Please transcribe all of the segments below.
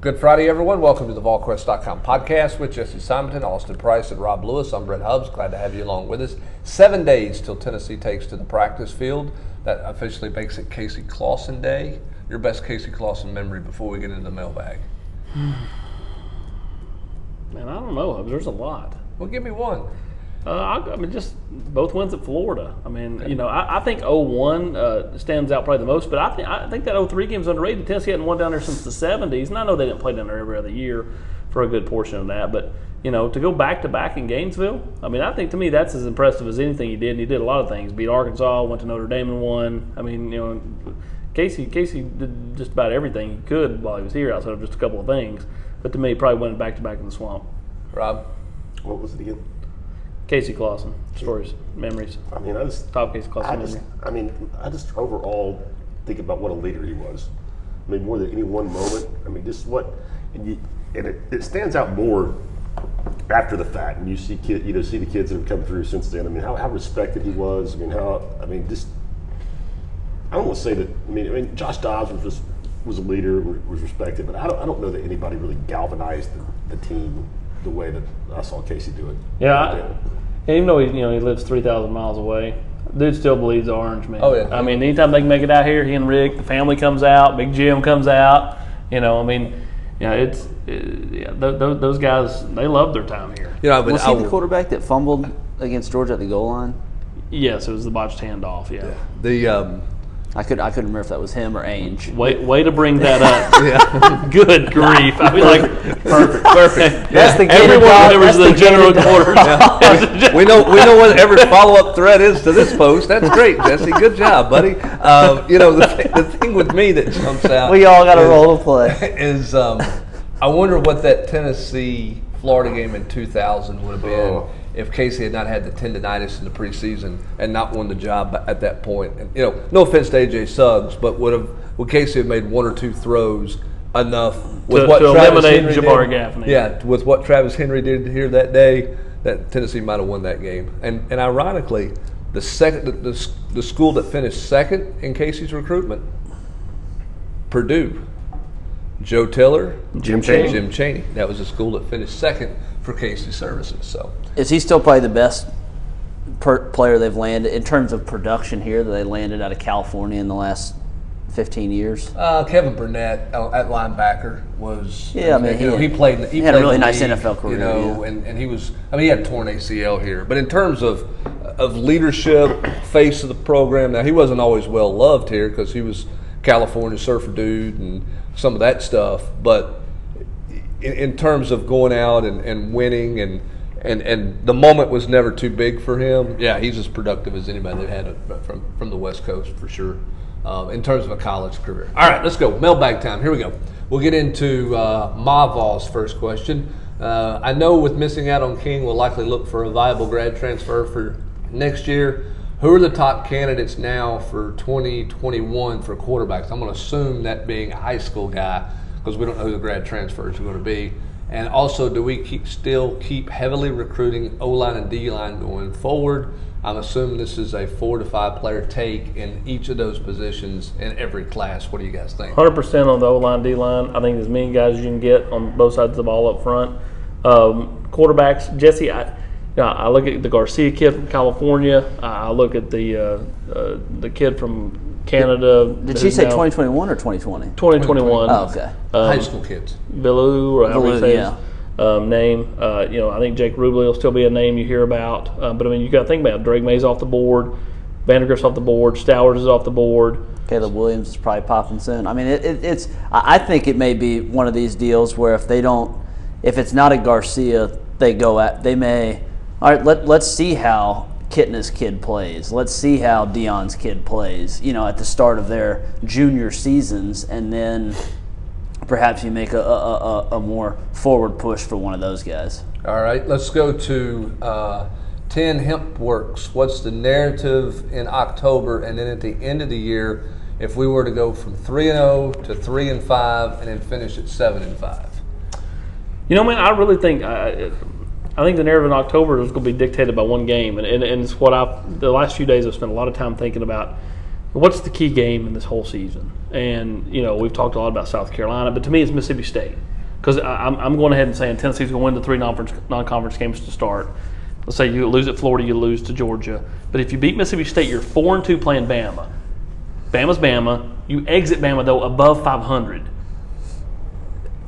Good Friday, everyone. Welcome to the Volquest.com podcast with Jesse Simonton, Austin Price, and Rob Lewis. I'm Brett Hubbs. Glad to have you along with us. 7 days till Tennessee takes to the practice field. That officially makes it Casey Clausen Day. Your best Casey Clausen memory before we get into the mailbag? Man, I don't know. There's a lot. Well, give me one. I mean, just both wins at Florida. I mean, I think 0-1 stands out probably the most, but I think that 0-3 game's underrated. Tennessee hadn't won down there since the 70s, and I know they didn't play down there every other year for a good portion of that, but, to go back-to-back in Gainesville, I mean, I think to me that's as impressive as anything he did, and he did a lot of things. Beat Arkansas, went to Notre Dame and won. I mean, Casey did just about everything he could while he was here outside of just a couple of things, but to me, he probably went back-to-back in the Swamp. Rob? What was it again? Casey Clausen, stories, memories. I mean, top Casey Clausen memory. I just overall think about what a leader he was. I mean, more than any one moment. I mean, just what, and it stands out more after the fact, and you see see the kids that have come through since then. I mean, how respected he was. I mean, just I don't want to say that. I mean, Josh Dobbs was a leader, was respected, but I don't know that anybody really galvanized the team the way that I saw Casey do it. Yeah, even though he lives 3,000 miles away, dude still bleeds orange, man. Oh yeah. I mean, anytime they can make it out here, he and Rick, the family comes out, Big Jim comes out. Those guys, they love their time here. Was he the quarterback that fumbled against Georgia at the goal line? Yes, it was the botched handoff. Yeah. I couldn't remember if that was him or Ainge. Way to bring that up. Yeah. Good grief. I mean, perfect. That's the everyone remembers the general quarter. Yeah. We know what every follow-up thread is to this post. That's great, Jesse. Good job, buddy. The thing with me that jumps out. We all got a role to play. Is I wonder what that Tennessee-Florida game in 2000 would have been if Casey had not had the tendinitis in the preseason and not won the job at that point. And, no offense to A.J. Suggs, but would Casey have made one or two throws enough with what Travis Henry did? Gaffney. Yeah, with what Travis Henry did here that day, that Tennessee might have won that game. And ironically, the school that finished second in Casey's recruitment, Purdue. Joe Tiller, Jim Chaney. Jim Chaney. That was the school that finished second for Casey's services. So, is he still probably the best player they've landed in terms of production here that they landed out of California in the last 15 years? Kevin Burnett at linebacker was. Yeah, I mean, he played. He had a really nice NFL career. And he was. I mean, he had torn ACL here, but in terms of leadership, face of the program. Now he wasn't always well loved here because he was California surfer dude and some of that stuff, but in terms of going out and winning and the moment was never too big for him. Yeah, he's as productive as anybody they've had from the West Coast for sure, in terms of a college career. All right, let's go. Mailbag time. Here we go. We'll get into Mavol's first question. I know with missing out on King, we'll likely look for a viable grad transfer for next year. Who are the top candidates now for 2021 for quarterbacks? I'm going to assume that being a high school guy because we don't know who the grad transfers are going to be. And also, do we still keep heavily recruiting O-line and D-line going forward? I'm assuming this is a 4 to 5 player take in each of those positions in every class. What do you guys think? 100% on the O-line, D-line. I think as many guys as you can get on both sides of the ball up front. Quarterbacks, Jesse, I look at the Garcia kid from California. I look at the kid from Canada. Did she say 2021 or 2020? 2021. Oh, okay. High school kids. Billu, or however you say yeah. his name. I think Jake Rubley will still be a name you hear about. But, I mean, you got to think about it. Drake May's off the board. Vandergrift's off the board. Stowers is off the board. Caleb Williams is probably popping soon. I mean, it's. I think it may be one of these deals where if it's not a Garcia, they may. All right, let's see how Kitna's kid plays. Let's see how Dion's kid plays, at the start of their junior seasons, and then perhaps you make a more forward push for one of those guys. All right, let's go to 10 Hempworks. What's the narrative in October and then at the end of the year if we were to go from 3-0 to 3-5 and then finish at 7-5? Man, I really think I think the narrative in October is going to be dictated by one game, and it's what the last few days I've spent a lot of time thinking about. What's the key game in this whole season? And we've talked a lot about South Carolina, but to me it's Mississippi State. because I'm going ahead and saying Tennessee's going to win the 3 non-conference games to start. Let's say you lose at Florida, you lose to Georgia. But if you beat Mississippi State, you're 4-2 playing Bama. Bama's Bama. You exit Bama, though, above 500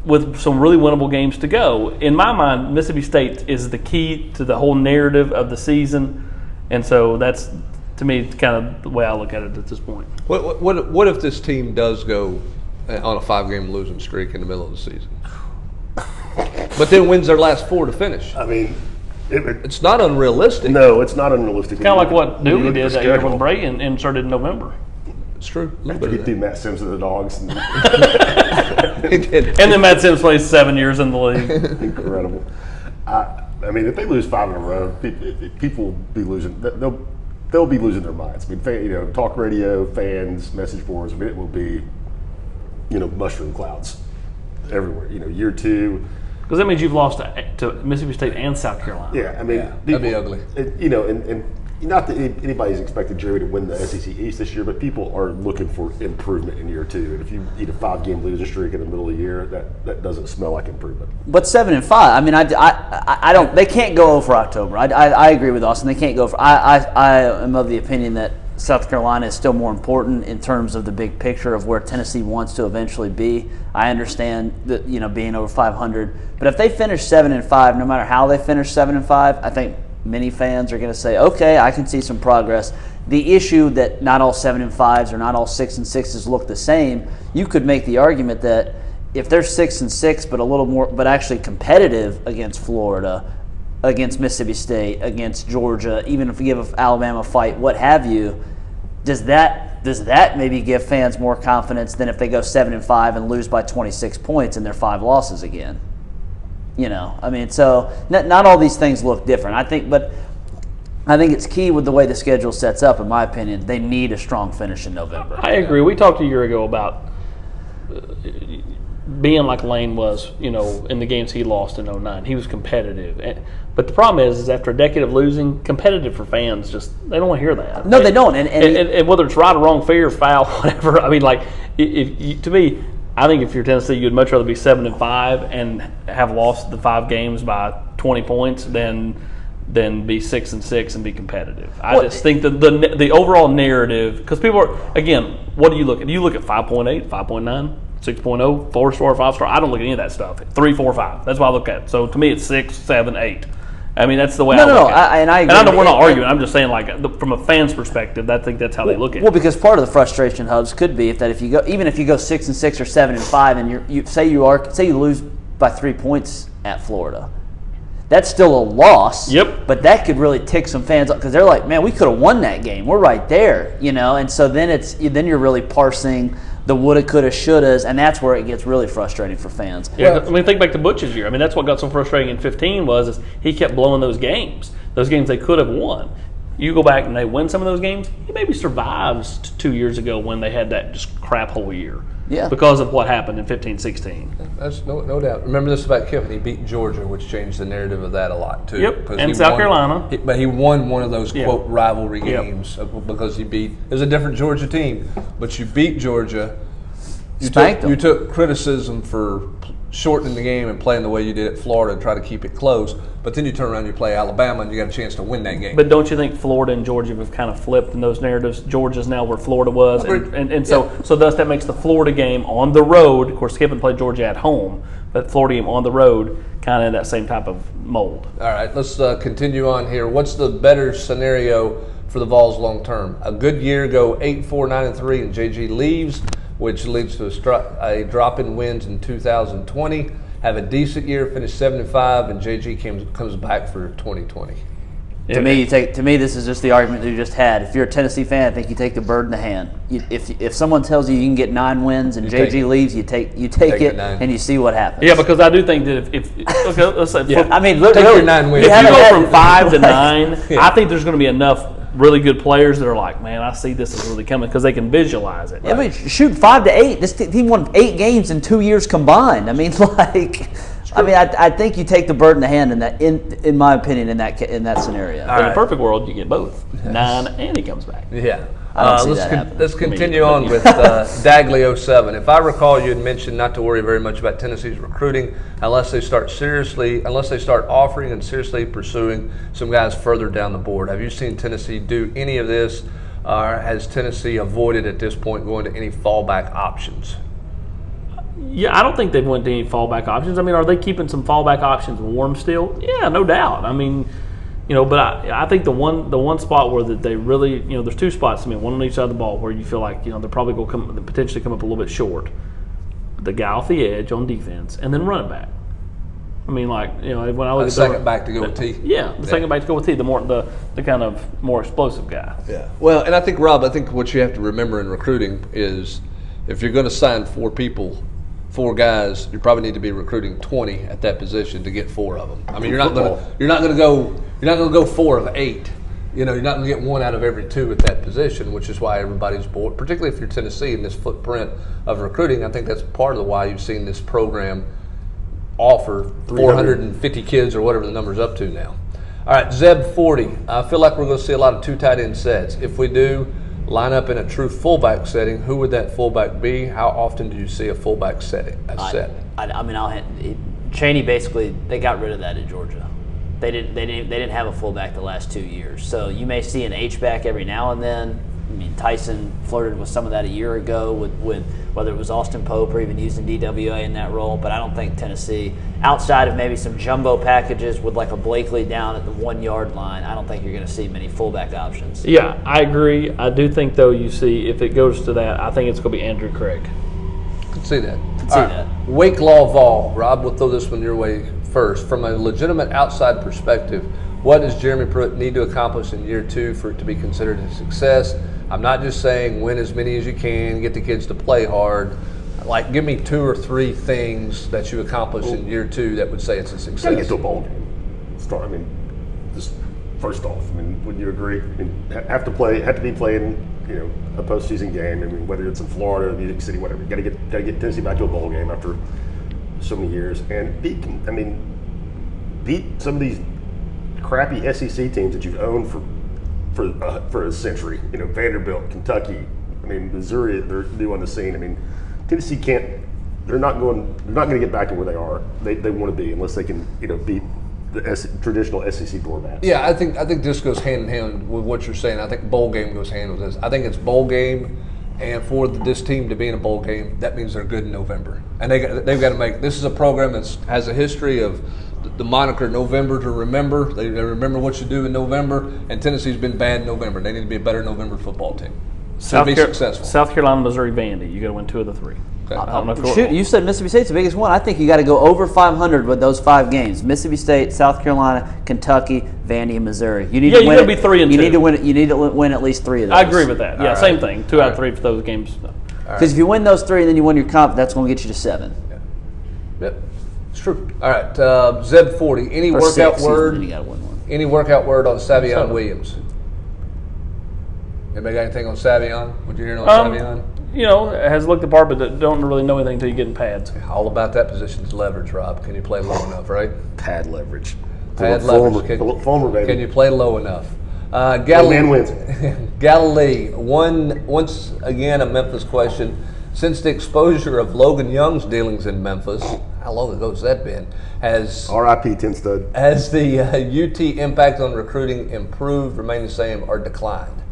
with some really winnable games to go. In my mind, Mississippi State is the key to the whole narrative of the season. And so that's, to me, kind of the way I look at it at this point. What if this team does go on a 5-game losing streak in the middle of the season, but then wins their last 4 to finish? I mean, it's not unrealistic. No, it's not unrealistic. Kind of like what Dooley did that year with Bray and inserted in November. It's true. Get through Matt Sims and the Dogs. And then Matt Sims plays 7 years in the league. Incredible. I mean, if they lose 5 in a row, people will be losing. They'll be losing their minds. I mean, talk radio, fans, message boards. I mean, it will be, mushroom clouds everywhere. Year 2. Because that means you've lost to Mississippi State and South Carolina. Yeah, I mean, that'd be ugly. And not that anybody's expected Jerry to win the SEC East this year, but people are looking for improvement in year 2. And if you eat a 5-game losing streak in the middle of the year, that doesn't smell like improvement. But 7-5. I mean, I don't. They can't go over October. I agree with Austin. They can't go for. I am of the opinion that South Carolina is still more important in terms of the big picture of where Tennessee wants to eventually be. I understand that being over 500, but if they finish 7-5, no matter how they finish 7-5, I think many fans are going to say, okay, I can see some progress. The issue that not all 7-5s or not all 6-6s look the same, you could make the argument that if they're 6-6 but a little more, but actually competitive against Florida, against Mississippi State, against Georgia, even if you give Alabama a fight, what have you, does that maybe give fans more confidence than if they go 7-5 and lose by 26 points in their 5 losses again? I mean, so not all these things look different. I think it's key with the way the schedule sets up. In my opinion, they need a strong finish in November. I agree. We talked a year ago about being like Lane was, in the games he lost in 09. He was competitive. But the problem is after a decade of losing, competitive for fans, they don't want to hear that. No, they don't. And whether it's right or wrong, fair, foul, whatever. I mean, to me, I think if you're Tennessee, you'd much rather be 7-5 and have lost the 5 games by 20 points than be 6-6 and be competitive. I just think the overall narrative, because people are, again, what do you look at? Do you look at 5.8, 5.9, 6.0, 4-star, 5-star? I don't look at any of that stuff. 3, 4, 5. That's what I look at. So to me, it's 6, 7, 8. I mean, that's the way I look at it. I agree. And I know we're not arguing. I'm just saying, from a fan's perspective, I think that's how they look at it. Well, because part of the frustration, Hubs, could be if you go 6-6 or 7-5, and you say you lose by 3 points at Florida, that's still a loss. Yep. But that could really tick some fans up because they're like, man, we could have won that game. We're right there, And so then you're really parsing the woulda, coulda, shouldas, and that's where it gets really frustrating for fans. Yeah, I mean, think back to Butch's year. I mean, that's what got so frustrating in 15 is he kept blowing those games they could have won. You go back and they win some of those games, he maybe survives 2 years ago when they had that just crap whole year. Yeah. Because of what happened in 15-16. That's no doubt. Remember this about Kiffin. He beat Georgia, which changed the narrative of that a lot, too. Yep, and South Carolina. But he won one of those, quote, rivalry games because it was a different Georgia team. But you beat Georgia. You took criticism for shortening the game and playing the way you did at Florida and try to keep it close. But then you turn around and you play Alabama and you got a chance to win that game. But don't you think Florida and Georgia have kind of flipped in those narratives? Georgia's now where Florida was. So thus that makes the Florida game on the road. Of course, Kiffin played Georgia at home. But Florida game on the road kind of in that same type of mold. All right, let's continue on here. What's the better scenario for the Vols long term? A good year, go 8-4, 9-3, and JG leaves, which leads to a drop in wins in 2020. Have a decent year, finish 7-5, and JG comes back for 2020. To me, this is just the argument that you just had. If you're a Tennessee fan, I think you take the bird in the hand. If someone tells you you can get 9 wins and JG leaves, you take it and you see what happens. Yeah, because I do think that if let's say, I mean, take your 9 wins. If you go from 5 to 9, I think there's going to be enough really good players that are like, man, I see this is really coming because they can visualize it. Yeah, I mean, shoot, 5 to 8. This team won 8 games in 2 years combined. I mean, I think you take the bird in the hand in my opinion, in that scenario. In a perfect world, you get both 9 and he comes back. Yeah. I don't see that happening. Let's continue on with Dagley 07. If I recall, you had mentioned not to worry very much about Tennessee's recruiting unless they start offering and seriously pursuing some guys further down the board. Have you seen Tennessee do any of this, or has Tennessee avoided at this point going to any fallback options? Yeah, I don't think they've went to any fallback options. I mean, are they keeping some fallback options warm still? Yeah, no doubt. I mean, but I think the one spot where that they really, there's two spots to me, one on each side of the ball, where you feel like, they're probably going to potentially come up a little bit short. The guy off the edge on defense, and then running back. I mean, when I look at the second back to go with T. Yeah, the second back to go with T, the kind of more explosive guy. Yeah. Well, and I think, Rob, what you have to remember in recruiting is if you're going to sign four guys, you probably need to be recruiting 20 at that position to get 4 of them. I mean, you're not going to go 4 of 8. You're not going to get 1 out of every 2 at that position, which is why everybody's bored. Particularly if you're Tennessee in this footprint of recruiting, I think that's part of why you've seen this program offer 450 kids or whatever the number's up to now. All right, Zeb 40. I feel like we're going to see a lot of 2 tight end sets. If we do line up in a true fullback setting, who would that fullback be? How often do you see a fullback set? Chaney basically, they got rid of that at Georgia. They didn't have a fullback the last 2 years. So you may see an H-back every now and then. I mean, Tyson flirted with some of that a year ago with whether it was Austin Pope or even using DWA in that role. But I don't think Tennessee, outside of maybe some jumbo packages with like a Blakely down at the 1 yard line, I don't think you're going to see many fullback options. Yeah, I agree. I do think, though, you see, if it goes to that, I think it's going to be Andrew Craig. Can see that. Wake Law Vol. Rob, we'll throw this one your way first. From a legitimate outside perspective, what does Jeremy Pruitt need to accomplish in year 2 for it to be considered a success? I'm not just saying win as many as you can, get the kids to play hard. Like, give me 2 or 3 things that you accomplish in year 2 that would say it's a success. You got to get to a bowl game. Just first off, wouldn't you agree? Have to be playing, a postseason game. Whether it's in Florida, Music City, whatever. You got to get Tennessee back to a bowl game after so many years, and beat some of these crappy SEC teams that you've owned for a century. Vanderbilt, Kentucky, Missouri, they're new on the scene. Tennessee can't. They're not going to get back to where they are. They want to be unless they can beat the traditional SEC doormats. Yeah, I think this goes hand in hand with what you're saying. I think bowl game goes hand with this. I think it's bowl game, and for this team to be in a bowl game, that means they're good in November. And they've got to make. This is a program that has a history of the moniker November to remember. They remember what you do in November, and Tennessee's been bad in November. They need to be a better November football team to be successful. South Carolina, Missouri, Vandy. You got to win 2 of the 3. Okay. You said Mississippi State's the biggest one. I think you got to go over 500 with those 5 games: Mississippi State, South Carolina, Kentucky, Vandy, and Missouri. You need to win. Be 3 and 2. You need to win at least 3 of those. I agree with that. Yeah, right. Same thing. 2 out of 3 for those games. Because if you win those 3 and then you win your comp, that's going to get you to 7. Yeah. Yep, it's true. All right, Zeb 40. Any workout word? You got to win one. Any workout word on Savion Williams? Anybody got anything on Savion? What you hearing on Savion? Has looked the part, but don't really know anything until you get in pads. All about that position's leverage, Rob. Can you play low enough, right? Pad leverage. Pad leverage. Fulmer, baby. Can you play low enough? Man wins. Galilee, once again a Memphis question. Since the exposure of Logan Young's dealings in Memphis, how long ago has that been? Has R.I.P. Tin Stud. Has the UT impact on recruiting improved, remained the same, or declined?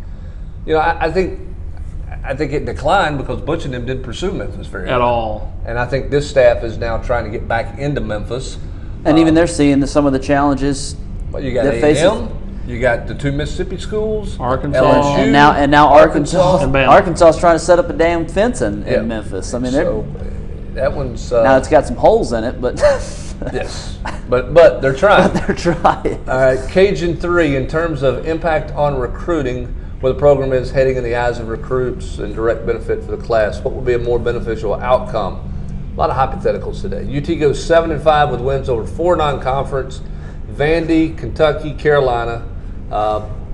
I think it declined because Butch and them didn't pursue Memphis very at all. And I think this staff is now trying to get back into Memphis. And even they're seeing some of the challenges. Well, you got A&M, you got the 2 Mississippi schools, Arkansas, LSU, and now Arkansas. And Arkansas is trying to set up a damn fence in Memphis. That one's now it's got some holes in it, but yes, but they're trying. They're trying. All right, Cajun 3. In terms of impact on recruiting, where the program is heading in the eyes of recruits and direct benefit for the class, what would be a more beneficial outcome? A lot of hypotheticals today. UT goes 7-5 with wins over 4 non-conference. Vandy, Kentucky, Carolina,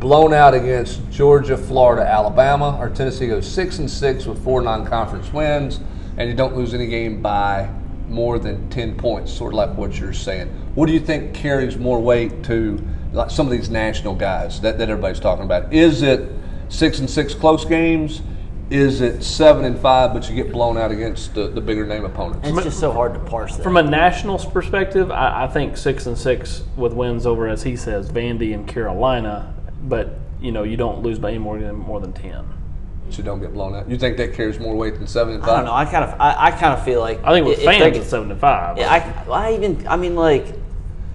blown out against Georgia, Florida, Alabama. Or Tennessee goes 6-6 with 4 non-conference wins, and you don't lose any game by more than 10 points, sort of like what you're saying. What do you think carries more weight to like some of these national guys that everybody's talking about? Is it 6-6 close games? Is it 7-5, but you get blown out against the bigger name opponents? It's just so hard to parse that. From a national perspective, I think 6-6 with wins over, as he says, Vandy and Carolina. But you don't lose by any more than 10. So you don't get blown out. You think that carries more weight than 7-5? I don't know. I kind of feel like I think with fans it's 7-5. Yeah,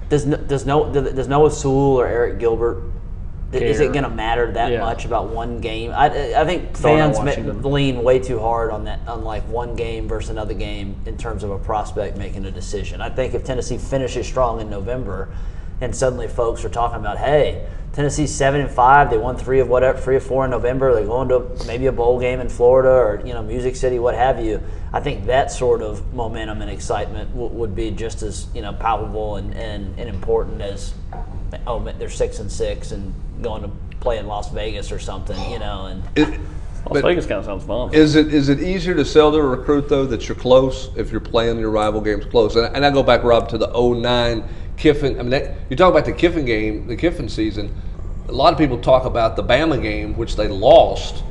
does Noah Sewell or Eric Gilbert? Is it going to matter that much about one game? I think fans lean way too hard on like one game versus another game in terms of a prospect making a decision. I think if Tennessee finishes strong in November, and suddenly folks are talking about, hey, Tennessee's 7-5, they won 3 or 4 in November, they're going to maybe a bowl game in Florida or Music City, what have you. I think that sort of momentum and excitement would be just as palpable and important as they're 6-6 and going to play in Las Vegas or something, and Las Vegas kind of sounds fun. Is it easier to sell to a recruit though that you're close if you're playing your rival games close? And I go back, Rob, to the 09 Kiffin. I mean, you talk about the Kiffin game, the Kiffin season. A lot of people talk about the Bama game, which they lost,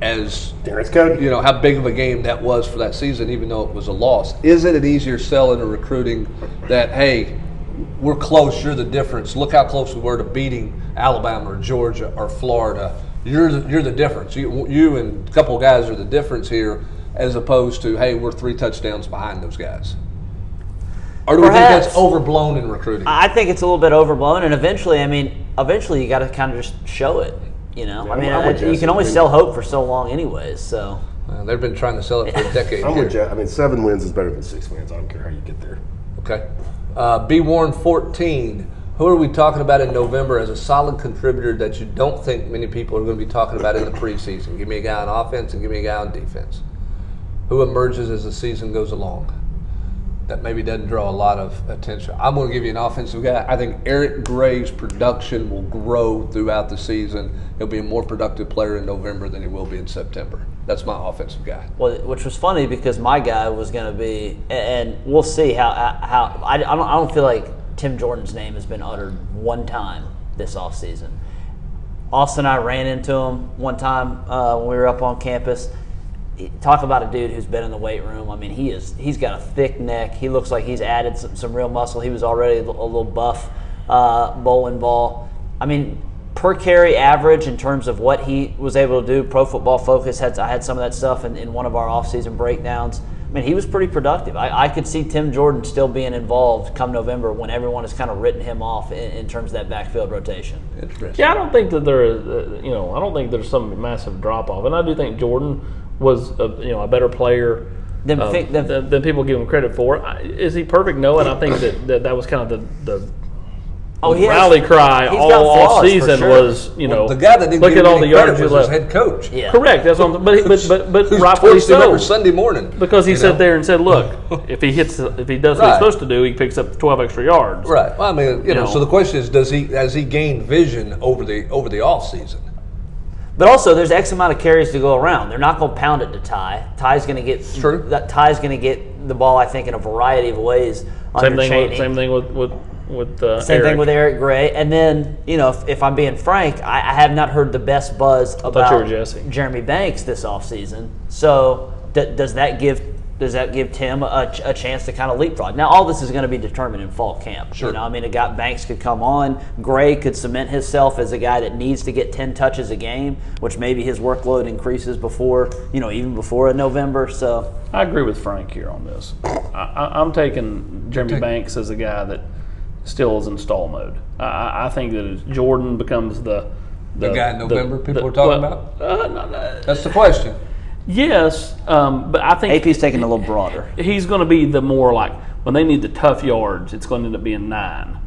as how big of a game that was for that season, even though it was a loss. Is it an easier sell in a recruiting that, hey, we're close, you're the difference. Look how close we were to beating Alabama or Georgia or Florida. You're the difference. You and a couple of guys are the difference here, as opposed to, hey, we're 3 touchdowns behind those guys. Or do we think that's overblown in recruiting? I think it's a little bit overblown, and eventually you got to kind of just show it. You can only sell hope for so long anyways. So they've been trying to sell it for a decade. I'm with you. 7 wins is better than 6 wins. I don't care how you get there. Okay. B. Warren 14. Who are we talking about in November as a solid contributor that you don't think many people are going to be talking about in the preseason? Give me a guy on offense and give me a guy on defense. Who emerges as the season goes along that maybe doesn't draw a lot of attention? I'm going to give you an offensive guy. I think Eric Gray's production will grow throughout the season. He'll be a more productive player in November than he will be in September. That's my offensive guy. Well, which was funny because my guy was going to be, and we'll see how I don't feel like Tim Jordan's name has been uttered one time this offseason. Austin and I ran into him one time when we were up on campus. Talk about a dude who's been in the weight room. I mean, he's got a thick neck. He looks like he's added some real muscle. He was already a little buff bowling ball. I mean, per carry average in terms of what he was able to do, Pro Football Focus I had some of that stuff in one of our off-season breakdowns. I mean, he was pretty productive. I could see Tim Jordan still being involved come November when everyone has kind of written him off in terms of that backfield rotation. Interesting. Yeah, I don't think that I don't think there's some massive drop-off. And I do think Jordan was a better player than people give him credit for. Is he perfect? No, and I think that was kind of the rally cry all season was the guy that didn't look at all the yards was his head coach. Yeah. Correct. That's what but rightfully so. Every Sunday morning because he sat there and said, "Look, if he does what he's supposed to do, he picks up 12 extra yards." Right. Well, I mean, so the question is, has he gained vision over the off season? But also, there's X amount of carries to go around. They're not going to pound it to Ty. Ty's going to get Ty's going to get the ball, I think, in a variety of ways. Same thing with Same Eric. thing with Eric Gray. And then, if I'm being frank, I have not heard the best buzz about Jeremy Banks this offseason. So does that give Tim a chance to kind of leapfrog? Now, all this is going to be determined in fall camp. Sure. A guy Banks could come on. Gray could cement himself as a guy that needs to get 10 touches a game, which maybe his workload increases before, even before November. So I agree with Frank here on this. I'm taking Jeremy Banks as a guy that still is in stall mode. I think that as Jordan becomes the guy in November people are talking about? No. That's the question. Yes, but I think AP's taking a little broader. He's going to be the more like when they need the tough yards, it's going to end up being 9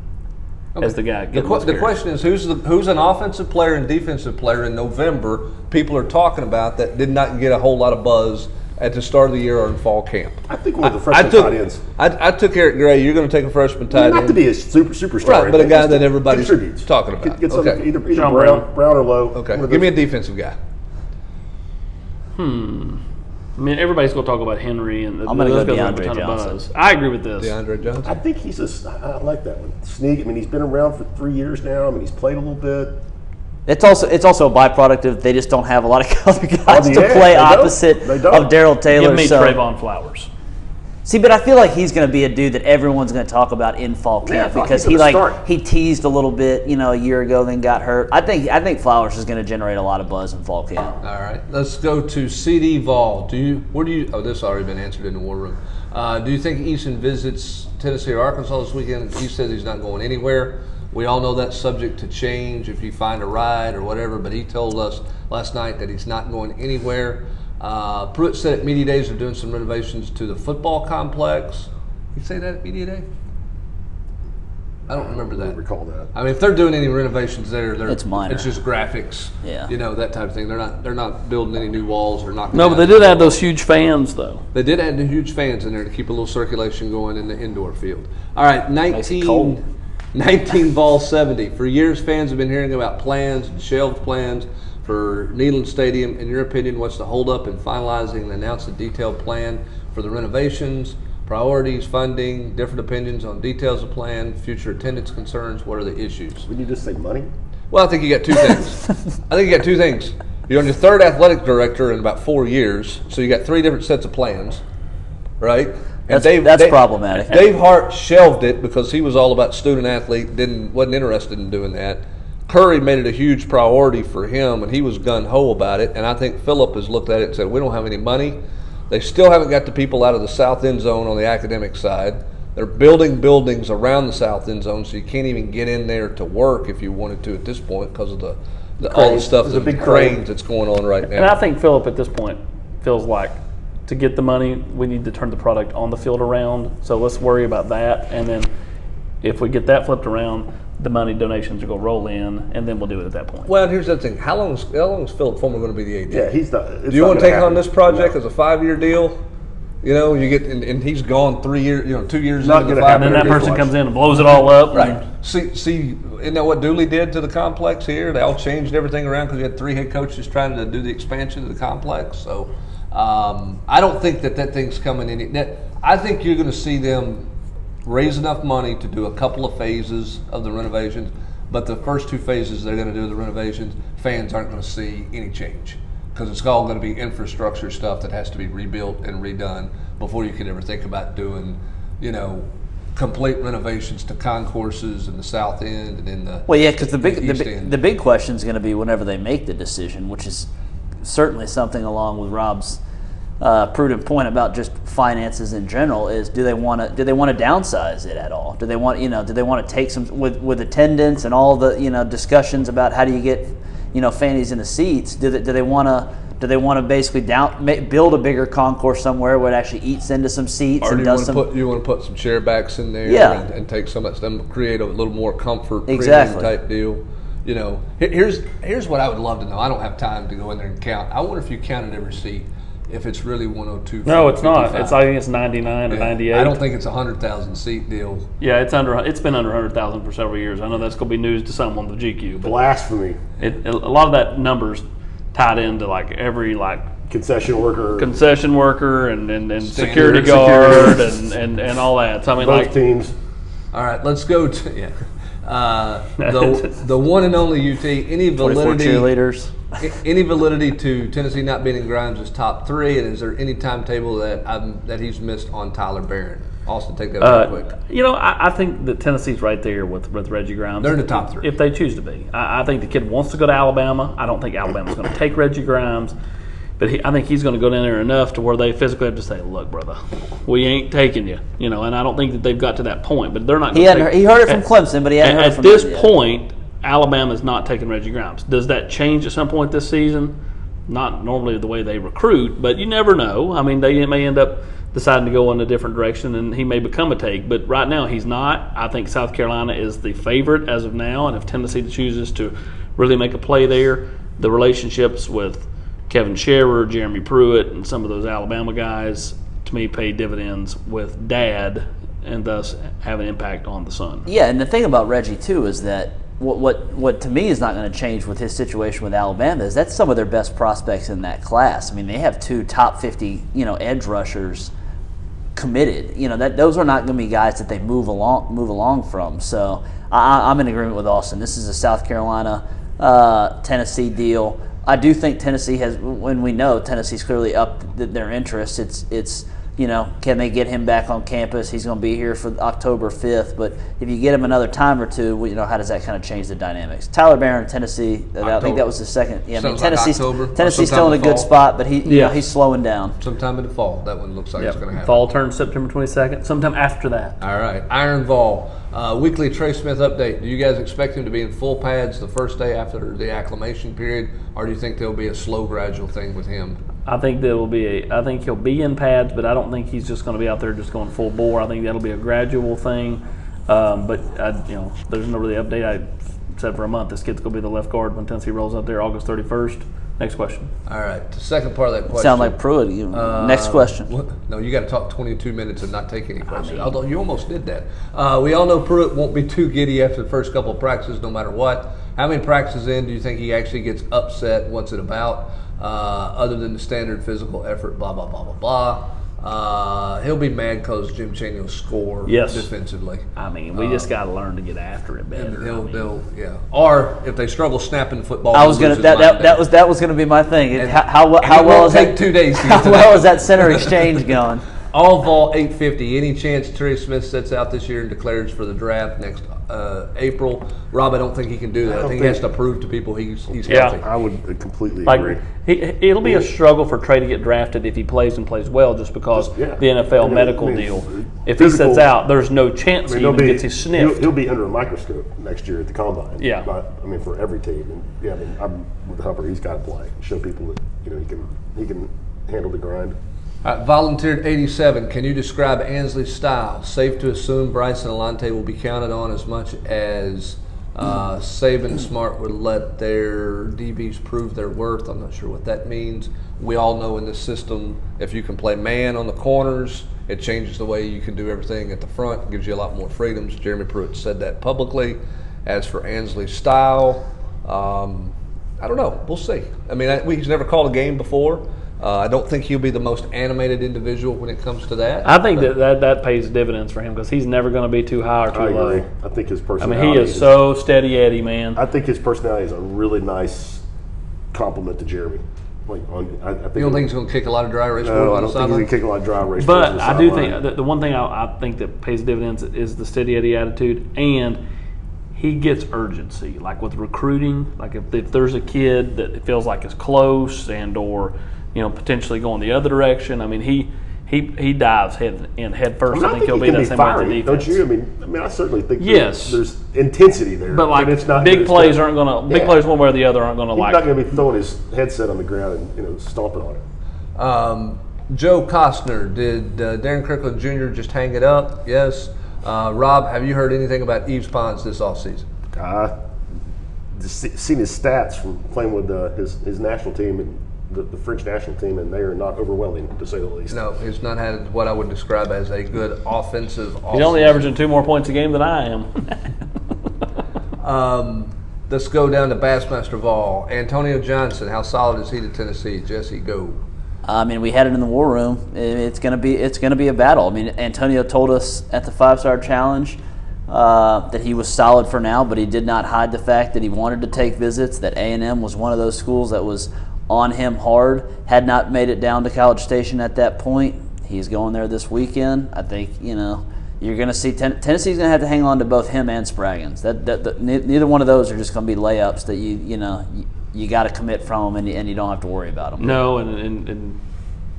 as the guy. The question is who's an offensive player and defensive player in November people are talking about that did not get a whole lot of buzz at the start of the year or in fall camp. I think one of the freshman tight ends. I took Eric Gray. You're going to take a freshman tight end. Not to be a superstar. Right, but a guy that everybody's talking about. Get either Brown or Lowe. Okay, give me a defensive guy. I mean, everybody's going to talk about Henry, and I'm going to go DeAndre Johnson. I agree with this. DeAndre Johnson. I think I like that one. Sneak. I mean, he's been around for 3 years now. I mean, he's played a little bit. It's also a byproduct of they just don't have a lot of other guys to yeah, play they don't. opposite They don't. of Daryl Taylor. Give me so. Trayvon Flowers. See, but I feel like he's going to be a dude that everyone's going to talk about in fall camp because he teased a little bit, a year ago, then got hurt. I think Flowers is going to generate a lot of buzz in fall camp. All right, let's go to CD Vol. Oh, this has already been answered in the war room. Do you think Easton visits Tennessee or Arkansas this weekend? He says he's not going anywhere. We all know that's subject to change if you find a ride or whatever, but he told us last night that he's not going anywhere. Pruitt said at Media Days they're doing some renovations to the football complex. You say that at Media Day? I don't remember that. I don't recall that. I mean, if they're doing any renovations there, it's minor. It's just graphics. Yeah. That type of thing. They're not building any new walls or knocking. No, but they did add those huge fans, though. They did add the huge fans in there to keep a little circulation going in the indoor field. All right, Makes it cold. 19 Vol 70. For years, fans have been hearing about plans and shelved plans for Neyland Stadium. In your opinion, what's the holdup in finalizing and announce a detailed plan for the renovations, priorities, funding, different opinions on details of plan, future attendance concerns? What are the issues? Would you just say money? Well, I think you got two things. You're on your third athletic director in about 4 years, so you got 3 different sets of plans, right? And that's problematic. Dave Hart shelved it because he was all about student athlete, wasn't interested in doing that. Curry made it a huge priority for him, and he was gung-ho about it. And I think Phillip has looked at it and said, we don't have any money. They still haven't got the people out of the south end zone on the academic side. They're building buildings around the south end zone, so you can't even get in there to work if you wanted to at this point because of all the stuff, the big cranes that's going on right now. And I think Phillip at this point feels like to get the money, we need to turn the product on the field around. So let's worry about that. And then if we get that flipped around, the money donations will go roll in, and then we'll do it at that point. Well, here's the thing. How long is Phillip Fulmer going to be the AD? Yeah, he's not. Do you want to take on this project as a 5-year deal? You get and he's gone 3 years, 2 years Not into the gonna 5 happen. And then that year person deal. comes in and blows it all up. Right. See, isn't that what Dooley did to the complex here? They all changed everything around because you had 3 head coaches trying to do the expansion of the complex. So I don't think that thing's coming in. I think you're going to see them raise enough money to do a couple of phases of the renovations, but the first 2 phases they're going to do the renovations, fans aren't going to see any change because it's all going to be infrastructure stuff that has to be rebuilt and redone before you can ever think about doing, complete renovations to concourses in the south end and in the because the east end. the big question is going to be whenever they make the decision, which is certainly something along with Rob's prudent point about just finances in general, is do they want to downsize it at all? Do they want to take some with attendance and all the discussions about how do you get fannies in the seats? Do they want to basically build a bigger concourse somewhere where it actually eats into some seats Or and do you want to put some chair backs in there and take some of that stuff, create a little more comfort premium type deal? Here's what I would love to know. I don't have time to go in there and count. I wonder if you counted every seat. If it's really 102. No, it's not. I think it's 99 or 98. I don't think it's a 100,000 seat deal. Yeah, it's been under 100,000 for several years. I know that's going to be news to some on the GQ. But Blasphemy. A lot of that number's tied into every Concession worker and security guard and all that. So I mean, both teams. All right, let's go to the one and only UT. Any validity? Cheerleaders. Any validity to Tennessee not being in Grimes' top 3, and is there any timetable that he's missed on Tyler Barron? Austin, take that real quick. I think that Tennessee's right there with Reggie Grimes. They're in the top 3 if they choose to be. I think the kid wants to go to Alabama. I don't think Alabama's going to take Reggie Grimes, but I think he's going to go down there enough to where they physically have to say, "Look, brother, we ain't taking you." And I don't think that they've got to that point. But they're not. He heard it from Clemson, but he hadn't heard it from this point. Alabama's not taking Reggie Grimes. Does that change at some point this season? Not normally the way they recruit, but you never know. I mean, they may end up deciding to go in a different direction, and he may become a take. But right now, he's not. I think South Carolina is the favorite as of now, and if Tennessee chooses to really make a play there, the relationships with Kevin Sherrer, Jeremy Pruitt, and some of those Alabama guys, to me, pay dividends with Dad, and thus have an impact on the son. Yeah, and the thing about Reggie, too, is that what to me is not going to change with his situation with Alabama is that's some of their best prospects in that class. I mean, they have 2 top 50, edge rushers committed. Those are not going to be guys that they move along from. So I'm in agreement with Austin. This is a South Carolina Tennessee deal. I do think Tennessee has, when we know Tennessee's clearly upped their interest. It's can they get him back on campus? He's going to be here for October 5th. But if you get him another time or two, how does that kind of change the dynamics? Tyler Barron, Tennessee, I think that was the second. Yeah, I mean, Tennessee's still in a good spot, but he's slowing down. Sometime in the fall, that one looks like it's going to happen. Fall turns September 22nd, sometime after that. All right. Iron Vol, weekly Trey Smith update. Do you guys expect him to be in full pads the first day after the acclimation period, or do you think there'll be a slow, gradual thing with him? I think I think he'll be in pads, but I don't think he's just going to be out there just going full bore. I think that'll be a gradual thing. But there's no really update. I said for a month this kid's going to be the left guard when Tennessee rolls out there August 31st. Next question. All right. The second part of that question. Sound like Pruitt. Next question. No, you got to talk 22 minutes and not take any questions. Although you almost did that. We all know Pruitt won't be too giddy after the first couple of practices, no matter what. How many practices in do you think he actually gets upset? What's it about? Other than the standard physical effort, blah, blah, blah, blah, blah. He'll be mad because Jim Chaney will score defensively. I mean, we just got to learn to get after it better. Yeah. Or if they struggle snapping the football, I was gonna that was gonna be my thing. How well is take 2 days? To how well is that center exchange going? All Vol 850. Any chance Trey Smith sets out this year and declares for the draft next April? Rob, I don't think he can do that. I think he has to prove to people he's healthy. I would completely agree. It'll be a struggle for Trey to get drafted if he plays and plays well, just because the NFL medical deal. If he sets out, there's no chance he even gets his sniffed. He'll be under a microscope next year at the combine. Yeah. For every team. And I'm with Humper. He's got to play. Show people that he can handle the grind. Volunteered 87. Can you describe Ansley's style? Safe to assume Bryce and Alante will be counted on as much as Saban and Smart would let their DBs prove their worth. I'm not sure what that means. We all know in this system, if you can play man on the corners, it changes the way you can do everything at the front. It gives you a lot more freedoms. Jeremy Pruitt said that publicly. As for Ansley's style, I don't know. We'll see. I mean, he's never called a game before. I don't think he'll be the most animated individual when it comes to that. I think that pays dividends for him because he's never going to be too high or too low. I think his personality. I mean, he is so steady Eddie, man. I think his personality is a really nice compliment to Jeremy. You don't think he's going to kick a lot of dry erase? No, I don't think he's going to kick a lot of dry erase. But I do think the one thing I think that pays dividends is the steady Eddie attitude, and he gets urgency. Like with recruiting, like if there's a kid that feels like is close and or potentially going the other direction. I mean, he dives head first. I think he'll be that same way with the defense. Don't you? I mean, I certainly think there's intensity there. But it's not big plays aren't going to big plays one way or the other aren't going to He's not going to be throwing his headset on the ground and stomping on it. Joe Costner, did Darren Kirkland Jr. just hang it up? Yes. Rob, have you heard anything about Yves Pons this offseason? Just seen his stats from playing with his national team and the French national team, and they are not overwhelming, to say the least. No, he's not had what I would describe as a good offensive. He's only averaging 2 more points a game than I am. Let's go down to Bassmaster Vol. Antonio Johnson, how solid is he to Tennessee? Jesse, go. I mean, we had it in the war room. It's gonna be a battle. I mean, Antonio told us at the 5-Star Challenge that he was solid for now, but he did not hide the fact that he wanted to take visits. That A&M was one of those schools that was on him hard. Had not made it down to College Station at that point. He's going there this weekend. I think you're going to see Tennessee's going to have to hang on to both him and Spraggins. Neither one of those are just going to be layups that you got to commit from them and you don't have to worry about them. No, and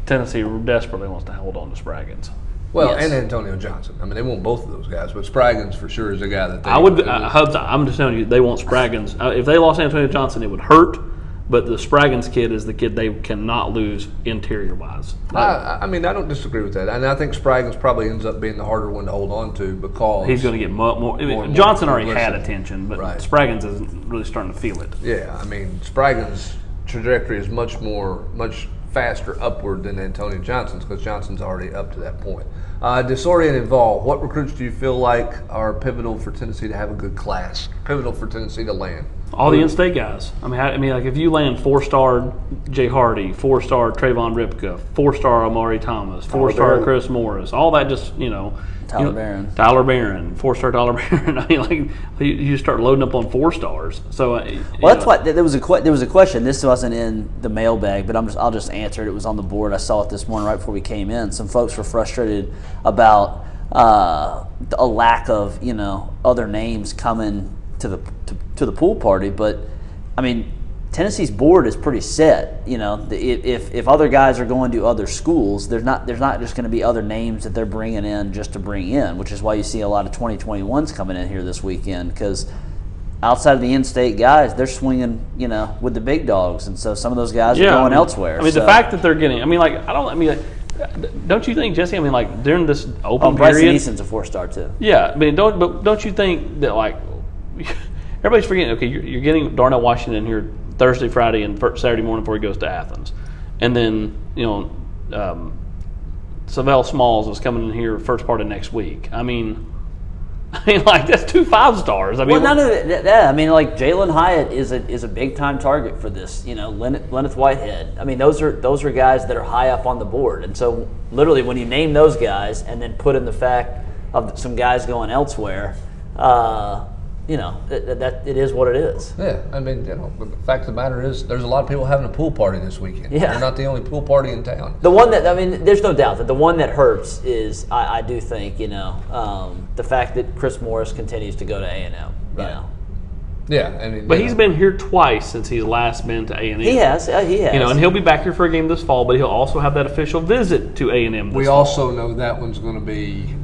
Tennessee desperately wants to hold on to Spraggins. Well, yes. And Antonio Johnson. I mean, they want both of those guys, but Spraggins for sure is a guy that they. I'm just telling you, they want Spraggins. If they lost Antonio Johnson, it would hurt. But the Spraggins kid is the kid they cannot lose interior-wise. I mean, I don't disagree with that. And I think Spraggins probably ends up being the harder one to hold on to because he's going to get more. Johnson already had attention, but Spraggins isn't really starting to feel it. Yeah, I mean, Spraggins' trajectory is much faster upward than Antonio Johnson's because Johnson's already up to that point. Disoriented Vol, what recruits do you feel like are pivotal for Tennessee to have a good class? Pivotal for Tennessee to land? All the in-state guys. I mean, like if you land 4-star Jay Hardy, 4-star Trayvon Ripka, 4-star Amari Thomas, 4-star Chris Morris, all that just Tyler Barron, 4-star Tyler Barron. I mean, like you start loading up on 4 stars. So that's why there was a question. This wasn't in the mailbag, but I'll just answer it. It was on the board. I saw it this morning right before we came in. Some folks were frustrated about a lack of other names coming to the pool party, but I mean Tennessee's board is pretty set. If other guys are going to other schools, there's not just going to be other names that they're bringing in just to bring in, which is why you see a lot of 2021s coming in here this weekend, because outside of the in-state guys, they're swinging with the big dogs, and so some of those guys are going elsewhere. I mean, the fact that they're getting, don't you think, Jesse? I mean, like during this open Bryson period, Easton's a 4-star too. Yeah, I mean, don't you think that like everybody's forgetting? Okay, you're getting Darnell Washington here Thursday, Friday, and Saturday morning before he goes to Athens, and then Savell Smalls is coming in here first part of next week. I mean, like that's 2 5-stars. I mean, well, none of that. I mean, like Jalen Hyatt is a big time target for this. Lenneth Whitehead. I mean, those are guys that are high up on the board, and so literally when you name those guys and then put in the fact of some guys going elsewhere, that it is what it is. Yeah, I mean, but the fact of the matter is, there's a lot of people having a pool party this weekend. Yeah. They're not the only pool party in town. The one that, there's no doubt that the one that hurts is, I do think, the fact that Chris Morris continues to go to A&M. Right. Yeah, I mean, but he's been here twice since he's last been to A&M. He has. And he'll be back here for a game this fall, but he'll also have that official visit to A&M this We fall. also know that one's going to be,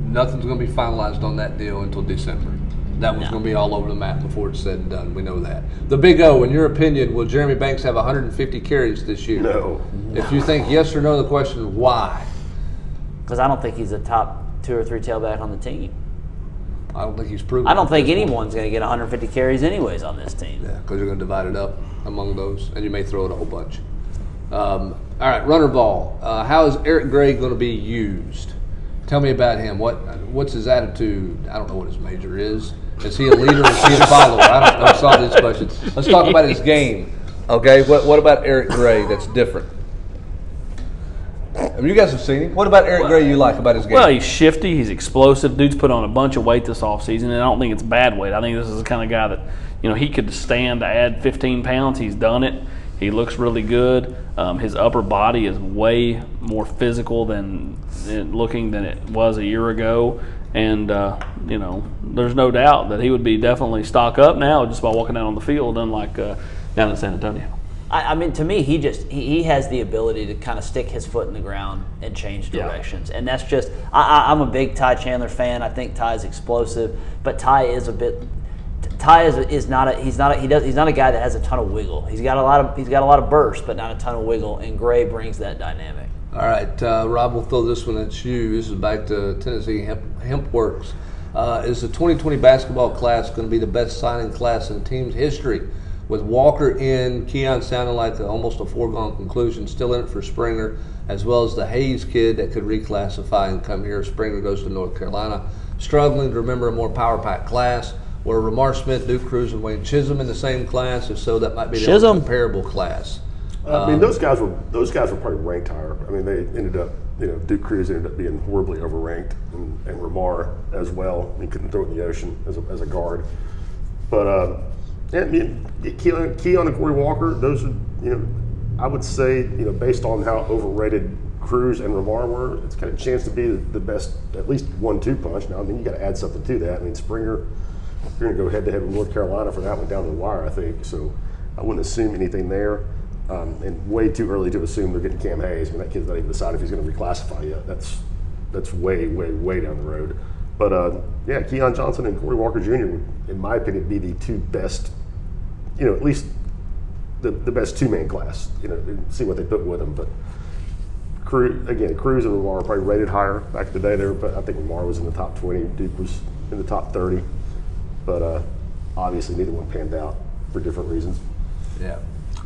nothing's going to be finalized on that deal until December. That one's going to be all over the map before it's said and done. We know that. The Big O, in your opinion, will Jeremy Banks have 150 carries this year? No. If you think yes or no, the question is why? Because I don't think he's a top 2 or 3 tailback on the team. I don't think he's proven. I don't think anyone's going to get 150 carries anyways on this team. Yeah, because you're going to divide it up among those, and you may throw it a whole bunch. All right, runner ball. How is Eric Gray going to be used? Tell me about him. What's his attitude? I don't know what his major is. Is he a leader or is he a follower? I don't know. Let's solve these questions. Let's talk about his game. Okay, what about Eric Gray that's different? You guys have seen him. What about Eric Gray you like about his game? Well, he's shifty. He's explosive. Dude's put on a bunch of weight this offseason, and I don't think it's bad weight. I think this is the kind of guy that, he could stand to add 15 pounds. He's done it. He looks really good. His upper body is way more physical than it was a year ago. And, there's no doubt that he would be definitely stock up now just by walking out on the field, unlike down in San Antonio. I mean, to me, he has the ability to kind of stick his foot in the ground and change directions. Yeah. And that's just – I'm a big Ty Chandler fan. I think Ty's explosive. But Ty is a bit – Ty is not a he's not a guy that has a ton of wiggle. He's got a lot of burst, but not a ton of wiggle. And Gray brings that dynamic. All right, Rob, we'll throw this one at you. This is back to Tennessee Hemp Works. Is the 2020 basketball class going to be the best signing class in the team's history? With Walker in, Keon sounding like almost a foregone conclusion, still in it for Springer, as well as the Hayes kid that could reclassify and come here. Springer goes to North Carolina. Struggling to remember a more power-packed class. Were Ramar Smith, Duke Cruz, and Wayne Chisholm in the same class? If so, that might be the only comparable class. I mean, those guys were probably ranked higher. I mean, they ended up, Duke Cruz ended up being horribly overranked, and Ramar as well. He couldn't throw it in the ocean as a guard. But Keon and Corey Walker, those are, I would say, based on how overrated Cruz and Ramar were, it's got a chance to be the best, at least 1-2 punch. Now, I mean, you got to add something to that. I mean, Springer, you're going to go head-to-head with North Carolina for that one down to the wire, I think. So I wouldn't assume anything there. And way too early to assume they're getting Cam Hayes. I mean, that kid's not even decided if he's going to reclassify yet. That's way, way, way down the road. But, Keon Johnson and Corey Walker Jr. would, in my opinion, be the 2 best, at least the best 2-man class. See what they put with them. But Cruz and Lamar are probably rated higher back in the day. But I think Lamar was in the top 20. Duke was in the top 30. But obviously neither one panned out for different reasons. Yeah.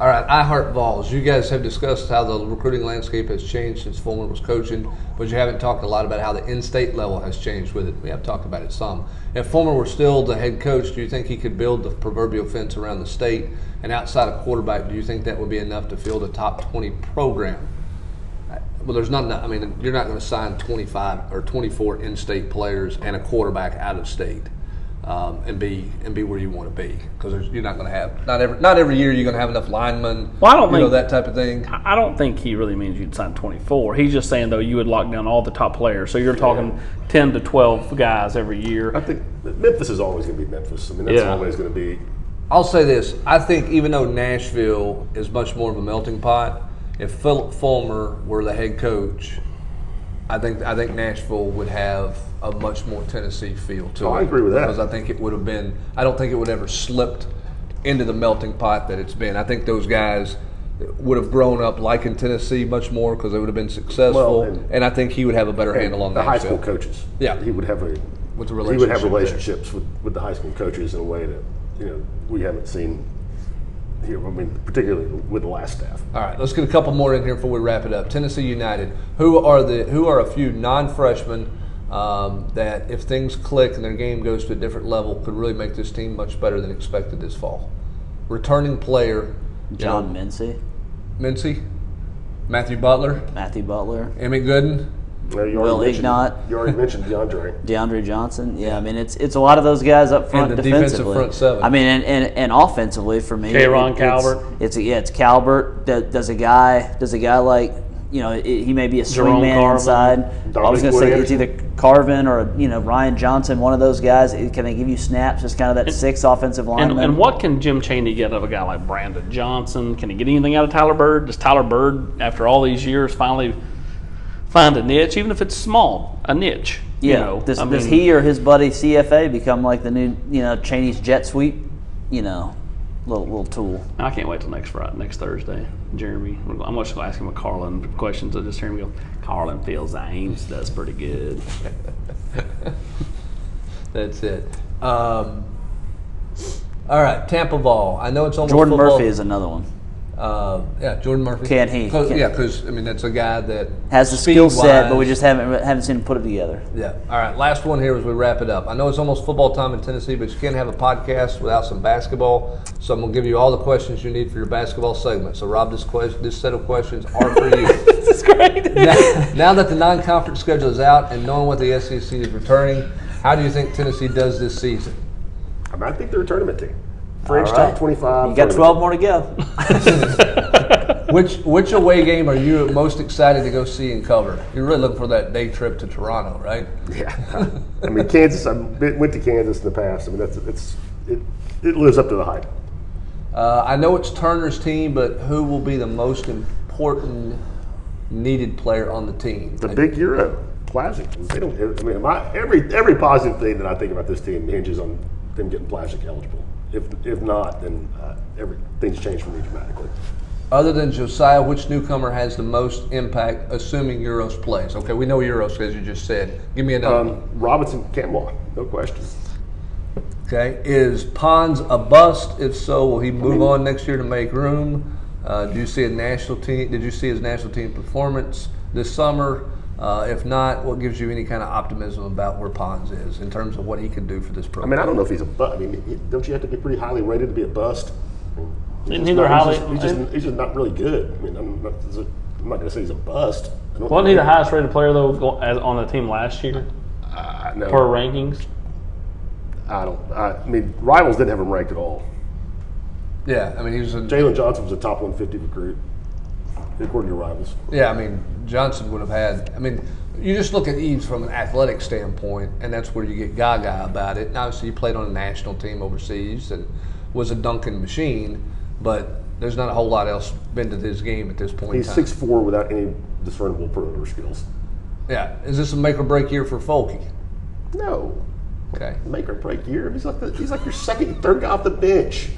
All right, I Heart Vols. You guys have discussed how the recruiting landscape has changed since Fulmer was coaching, but you haven't talked a lot about how the in-state level has changed with it. We have talked about it some. If Fulmer were still the head coach, do you think he could build the proverbial fence around the state? And outside of quarterback, do you think that would be enough to field a top 20 program? Well, there's not enough. I mean, you're not going to sign 25 or 24 in-state players and a quarterback out of state. And be where you want to be, because you're not going to have not every year you're going to have enough linemen. Well, I don't think that type of thing. I don't think he really means you'd sign 24. He's just saying though you would lock down all the top players. So you're talking 10 to 12 guys every year. I think Memphis is always going to be Memphis. I mean, that's always going to be. I'll say this: I think even though Nashville is much more of a melting pot, if Philip Fulmer were the head coach, I think Nashville would have a much more Tennessee feel to it. I agree with that. Because I think it would have been. I don't think it would ever slipped into the melting pot that it's been. I think those guys would have grown up liking Tennessee much more because they would have been successful, and I think he would have a better handle on the high Nashville. school coaches. Yeah, he would have with the he would have relationships with the high school coaches in a way that we haven't seen here. I mean, particularly with the last staff. All right, let's get a couple more in here before we wrap it up. Tennessee United. Who are a few non-freshmen that, if things click and their game goes to a different level, could really make this team much better than expected this fall? Returning player. John Mincy. Mincy. Matthew Butler. Emmett Gooden. Will Ignat. You already mentioned DeAndre Johnson. Yeah, I mean it's a lot of those guys up front and the defensively. Defensive front seven. I mean, and offensively for me, Ron Calvert. It's Calvert. Does a guy like he may be a Jerome swingman Carvin. inside. I was going to say it's either Carvin or Ryan Johnson, one of those guys. Can they give you snaps? Just kind of that six offensive lineman. And what can Jim Chaney get out of a guy like Brandon Johnson? Can he get anything out of Tyler Bird? Does Tyler Bird, after all these years, finally find a niche, even if it's small, a niche? Yeah. Does he or his buddy CFA become like the new Chaney's jet sweep? Little tool. I can't wait till next Thursday. Jeremy, I'm just going to ask him a Carlin question. So just hear him go, Carlin feels Ames does pretty good. That's it. All right, Tampa Vol. I know it's almost Jordan football. Murphy is another one. Jordan Murphy. Can he? Because that's a guy that has the skill set, but we just haven't seen him put it together. Yeah. All right. Last one here as we wrap it up. I know it's almost football time in Tennessee, but you can't have a podcast without some basketball. So I'm gonna give you all the questions you need for your basketball segment. So Rob, this set of questions are for you. This is great. Now that the non-conference schedule is out and knowing what the SEC is returning, how do you think Tennessee does this season? I think they're a tournament team. French All right. top 25. You got 12 more to go. Which away game are you most excited to go see and cover? You're really looking for that day trip to Toronto, right? Yeah. I mean, Kansas. I went to Kansas in the past. I mean, it lives up to the hype. I know it's Turner's team, but who will be the most important needed player on the team? The big Euro, Plazic. They don't. I mean, every positive thing that I think about this team hinges on them getting Plazic eligible. If not, then things change for me dramatically. Other than Josiah, which newcomer has the most impact, assuming Euros plays? Okay, we know Euros, as you just said. Give me another one. Robinson Camwa, no question. Okay, is Pons a bust? If so, will he move on next year to make room? Do you see a national team? Did you see his national team performance this summer? If not, what gives you any kind of optimism about where Pons is in terms of what he can do for this program? I mean, I don't know if he's a bust. I mean, don't you have to be pretty highly rated to be a bust? He's just not really good. I mean, I'm not going to say he's a bust. Wasn't he the highest rated player though on the team last year? No. Per rankings. I mean, Rivals didn't have him ranked at all. Yeah, I mean, Jalen Johnson was a top 150 recruit, according to Rivals. Yeah, I mean, Johnson would have had. I mean, you just look at Eves from an athletic standpoint, and that's where you get gaga about it. And obviously, he played on a national team overseas and was a dunking machine, but there's not a whole lot else been to this game at this point. He's 6'4" without any discernible perimeter skills. Yeah, is this a make or break year for Folky? No. Okay. Make or break year. He's like your second, third guy off the bench.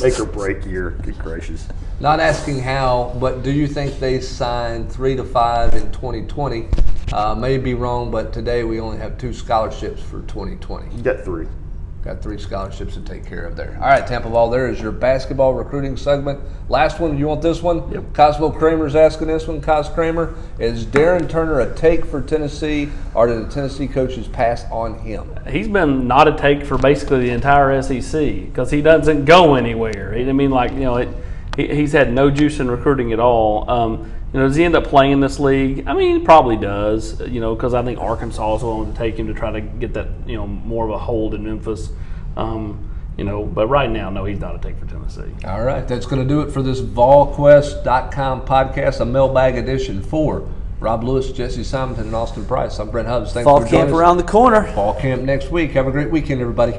Make or break year. Good gracious. Not asking how, but do you think they signed 3 to 5 in 2020? May be wrong, but today we only have 2 scholarships for 2020. You got 3. Got 3 scholarships to take care of there. All right, Tampa Ball, there is your basketball recruiting segment. Last one, you want this one? Yep. Cosmo Kramer's asking this one. Cos Kramer, is Darren Turner a take for Tennessee, or did the Tennessee coaches pass on him? He's been not a take for basically the entire SEC because he doesn't go anywhere. I mean, like, he's had no juice in recruiting at all. Does he end up playing this league? I mean, he probably does, because I think Arkansas is willing to take him to try to get that, more of a hold in Memphis. But right now, no, he's not a take for Tennessee. All right, that's going to do it for this Volquest.com podcast, a mailbag edition for Rob Lewis, Jesse Simonton, and Austin Price. I'm Brent Hubbs. Thanks Fall for joining us. camp around the corner. Fall camp next week. Have a great weekend, everybody.